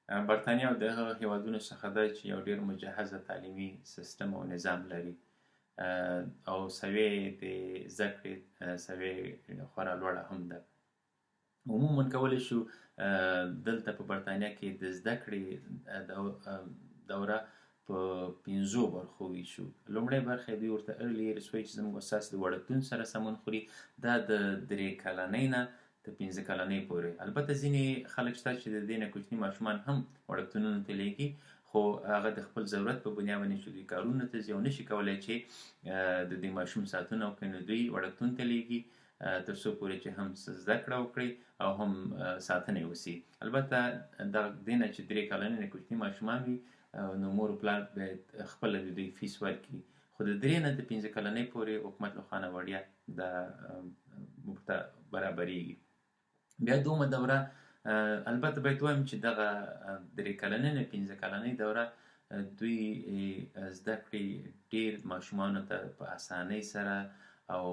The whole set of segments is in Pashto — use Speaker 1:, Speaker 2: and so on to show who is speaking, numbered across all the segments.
Speaker 1: برطانیه د هغه هیوادونو څخه ده چې یو ډېر مجهزه تعلیمي سیستم او نظام لري، او سویې د زده کړې سویې خورا لوړه هم ده. عموما کولی شو دلته په برطانیه کې د زده کړې دوره په 5 برخو ویشو. لومړۍ برخه دوی ورته ارلی ایرس وایي چې زموږ اساس د وړکتون سره سمون خوري. دا د 3 کلنۍ نه تر 15 کلنۍ پورې. البته ځینې خلک شته چې د دې نه کوچني ماشومان هم وړکتونونو ته لیږي، خو هغه د خپل ضرورت په بنیاد باندې چې دوی کارونو ته ځي او نشي کولی چې د دې ماشوم ساتنه وکړي، نو دوی وړکتون ته لیږي تر څو پورې چې هم زده کړه وکړي او هم ساتنه یې وسي. البته د دې نه چې 3 کلنۍ نه کوچني ماشومان وي نو مور و پلار باید خپله د دوی فیس ورکړي، خو د 3 نه د 15 کلنۍ پورې حکومت لخوا نه وړیا دا ورته برابریږي. بیا دومه دوره، البته باید ووایم چې دغه 3 کلنۍ نه 15 کلنۍ دوره دوی زده کړې ډېر ماشومانو ته په اسانۍ سره او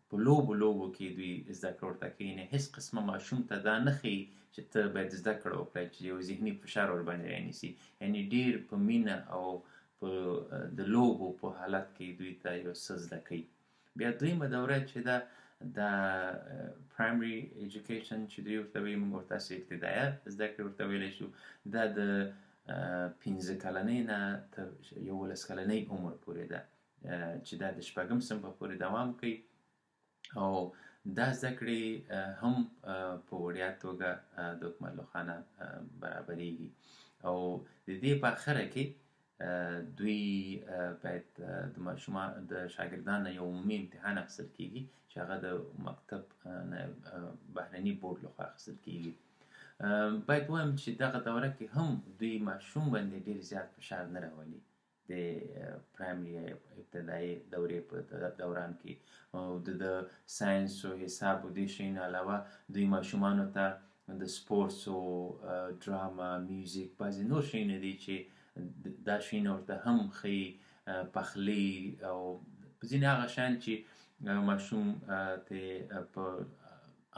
Speaker 1: په لوبو کې دوی زده کړه ورته کوي. یعنې هېڅ قسمه ماشوم ته دا نه ښیي چې ته باید زده کړه وکړې، چې یو ذهني فشار ورباندې رانیسي. یعنې ډېر په مینه او په د لوبو په حالت کې دوی ته یو څه زده کوي. بیا دویمه دوره چې ده د پرایمري ایجوکیشن چې دوی ورته وایي، موږ ورته ابتدایه زده کړې ورته ویلی شو. دا د 15 کلنۍ نه تر 11 کلنۍ عمر پورې ده، چې دا د 6م صنف پورې دوام کوي، او دا زده کړې هم په وړیا توګه د حکومت لخوا نه برابریږي. او د دې په اخره کې دوی باید د شاګردانو یو عمومي امتحان اخیستل کیږي چې هغه د مکتب بهرني بورډ لخوا اخیستل کیږي. باید ووایم چې دغه دوره کې هم دوی ماشوم باندې ډېر زیات فشار نه راولي د پرایمري ابتدایي دورې په دوران کې. او د ساینس او حساب او دې شیانو علاوه دوی ماشومانو ته د سپورټس او ډراما، میوزیک، بعضې نور شیونه دي چې دا شیونه ورته هم ښیي، پخلی او ځینې هغه شیان چې ماشوم ته په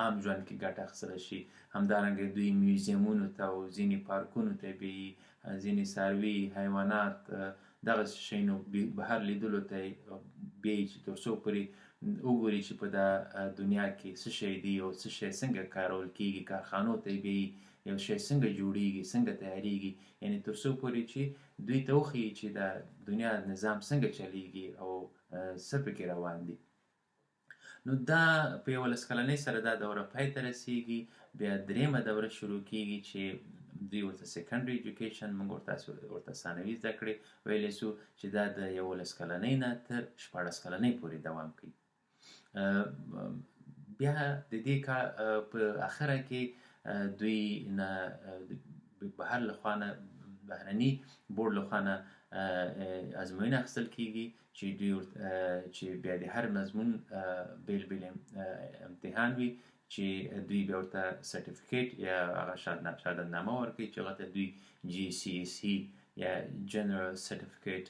Speaker 1: عام ژوند کې ګټه اخیستلی شي. همدارنګه دوی میوزیمونو ته او ځینې پارکونو ته بیایي، ځینې څاروي، حیوانات، دغه شیانو بهر لیدلو ته بیایي چې تر څو پورې وګوري چې په دا دنیا کې څه شی دي او څه شی څنګه کارول کیږي. کارخانو ته یې بیایي، یو شی څنګه جوړیږي، څنګه تیاریږي، یعنې تر څو پورې چې دوی ته وښیي چې د دنیا نظام څنګه چلیږي او څه پکې روان دي. نو دا په 11 کلنۍ سره دا دوره پای ته رسیږي. بیا 3مه دوره شروع کیږي چې دوی ورته سیکنډري ایجوکیشن، موږ ورته ثانوي زده کړې ویلی شو، چې دا د 11 کلنۍ نه تر 14 کلنۍ پورې دوام کوي. بیا د دې په اخره کې دوی نه بهر لخوا نه بهرني بورډ لخوا نه ازموینه اخیستل کیږي چې بیا د هر مضمون بیل امتحان وي، چې دوی بیا ورته سرټیفیکیټ یا هغه شهادتنامه ورکوي چې هغه ته دوی GCSE یا جنرال سرټیفیکیټ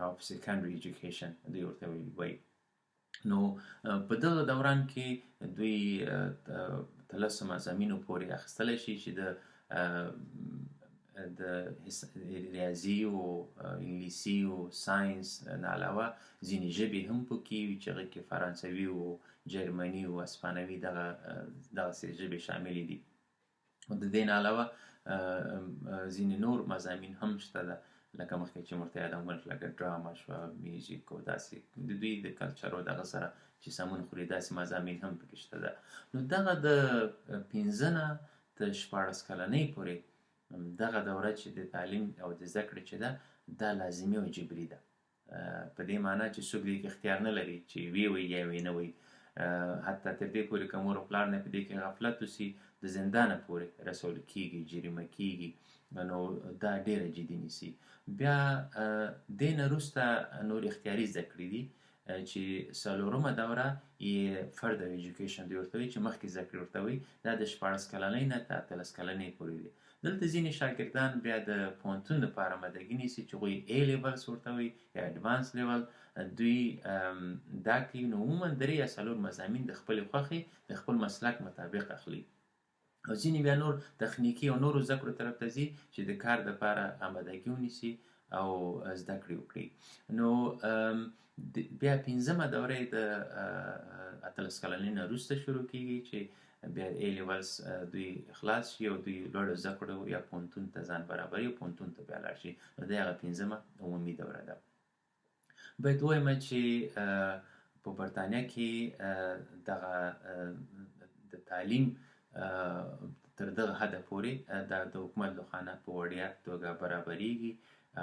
Speaker 1: اف سیکنډري ایجوکیشن دوی ورته وایي. نو په دغه دوران کې دوی 13 مضامینو پورې اخیستلی شي، چې د ریاضي او انګلیسي او ساینس نه علاوه ځینې ژبې هم پکې وي چې هغې کې فرانسوي او جرمني او اسپانوي دغسې ژبې شاملې دي. او د دې نه علاوه ځینې نور مضامین هم شته ده، لکه مخکې چې موږ ته یادوم لکه ډراما شوه، میوزیک او داسې د دوی د کلچر او دغه سره چې سمون خوري داسې مضامین هم پکې شته ده. نو دغه د 15 نه تر 14 کلنۍ پورې دغه دوره چې د تعلیم او د زده کړې چې ده دا لازمي او جبري ده، په دې معنا چې څوک دې کې اختیار نه لري چې ویې وایي یا ویې نه وایي. حتی تر دې پورې که مور او پلار نه په دې کې غفلت وسي د زندانه پورې رسول کیږي، جریمه کیږي. نو دا ډیره جدي نیسي. بیا دې نه وروسته نور اختیاري زده کړې دي چې 4مه دوره یې فردر ایجوکیشن دوی ورته وایي، چې مخکې زده کړې ورته وایي. دا د 14 کلنۍ نه تر 18 کلنۍ پورې دی. دلته ځینې شاګردان بیا د پوهنتون لپاره آمادګي نیسي چې هغوی A لیول ورته وایي یا اډوانس لیول. دوی دا کوي. نو عموما 3 یا 4 مضامین د خپلې خوښې د خپل مسلک مطابق اخلي. او ځینې بیا نور تخنیکي او نورو زده کړو طرف ته ځي چې د کار دپاره آمادګي ونیسي او زده کړې وکړي. نو بیا پنځمه دوره یې د 18 کلنۍ نه وروسته شروع کېږي چې بیا A levels دوی خلاص شي او دوی لوړو زده کړو یا پوهنتون ته ځان برابروي او پوهنتون ته بیا لاړ شي. نو دا هغه پنځمه عمومي دوره ده. باید ووایم چې په برطانیه کې دغه د تعلیم تر دغه حده پورې دا د حکومت لخوا نه په وړیا توګه برابریږي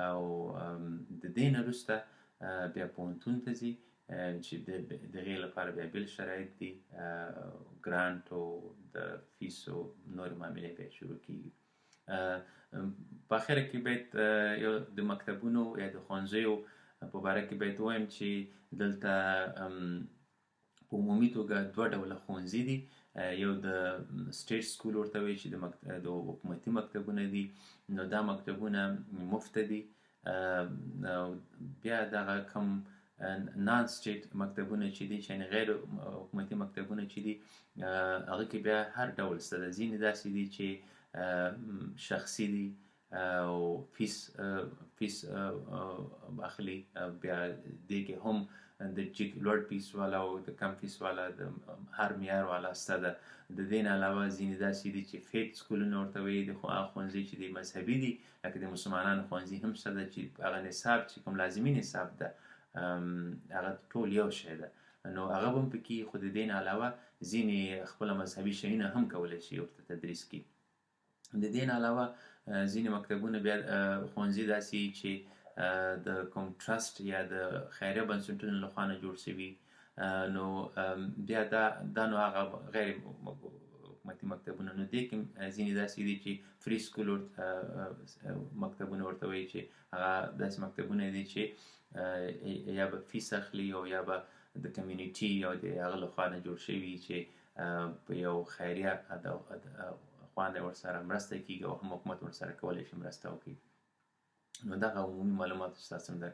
Speaker 1: او د دې نه وروسته بیا پوهنتون ته ځي چې د هغې لپاره بیا بېل شرایط دي، ګرانټ او د فیس او نورې معاملې بیا شروع کېږي. په اخره کې باید یو د مکتبونو یا د ښوونځیو په باره کې باید ووایم چې دلته په عمومي توګه دوه ډوله ښوونځي دي. یو د سټیټ سکول ورته وایي چې د حکومتي مکتبونه دي. نو دا مکتبونه مفته دي. بیا دغه کوم نان سټیټ مکتبونه چې دي، یعنې غیر حکومتي مکتبونه چې دي، هغه کې بیا هر ډول شته ده. ځینې داسې دي چې شخصي دي او فیس اخلي. بیا دې کې هم د لوړ فیس والا او د کم فیس والا د هر معیار والا شته ده. د دې نه علاوه ځینې داسې دي چې فیک سکولونه ورته وایي، د ښوونځي چې دي مذهبي دي، لکه د مسلمانانو ښوونځي هم شته ده چې هغه نصاب چې کوم لازمي نصاب ده هغه ټول یو شی ده. نو هغه به هم پکې، خو د دې نه علاوه ځینې خپله مذهبي شیونه هم کولی شي ورته تدریس کړي. د دې نه علاوه ځینې مکتبونه بیا ښوونځي داسې چې د کوم ټرست یا د خیریه بنسټونو لخوا نه جوړ شوي، نو بیا دا نو هغه غیر حکومتي مکتبونه. نو دې کې ځینې داسې دي چې فري سکول مکتبونه ورته وایي، چې هغه داسې مکتبونه دي چې یا به فیس اخلي او یا به د کمیونټي او د هغه لخوا نه جوړ شوي چې په یو خیریه خوا نه ورسره مرسته کېږي او هم حکومت ورسره کولی شي مرسته وکړي. نو دغه عمومي معلومات ستاسو ته